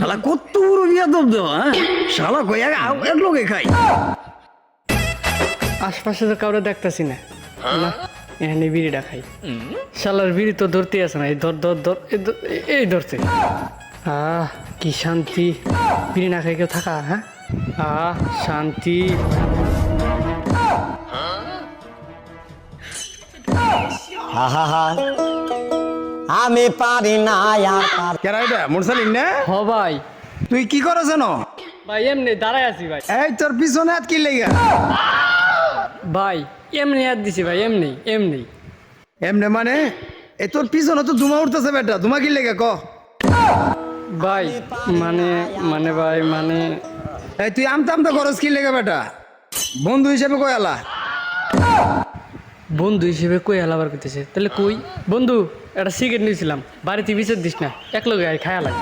শালা কত বড় বিয়াদব দেওয়া, হ্যাঁ? শালা কই এক লোকে খাই। আশপাশে তো কাউরে দেখতেছি না, না এখানে বিড়িটা খাই। শালার বিড়ি তো ধরতে আছে না, এই ধর ধর ধর এই ধরছে। কি শান্তি, বিড়ি না খাই কেউ থাকা, হ্যাঁ শান্তি। আমি পারি না আর কেরা এটা মুরসালিন না? হ ভাই, তুই কি করছ না? ভাই এমনি দাঁড়ায় আছি ভাই। এই তোর পিছনে হাত কি লেগা? ভাই এমনি হাত দিছি ভাই, এমনি এমনি। এমনে মানে এই তোর পিছনে তো ধুমা উঠতেছে বেটা, ধুমা কি লেগা ক? ভাই মানে মানে ভাই মানে এই তুই আমতা আমতা করস কি লেগা বেটা? বন্ধু হিসেবে কই আলা? বন্ধু হিসেবে কই আলাবার করতেছে, তাহলে কই বন্ধু একটা সিগারেট নিয়েছিলাম, বাড়িতে বিচার দিস না, এক লগে খায়া লাগে।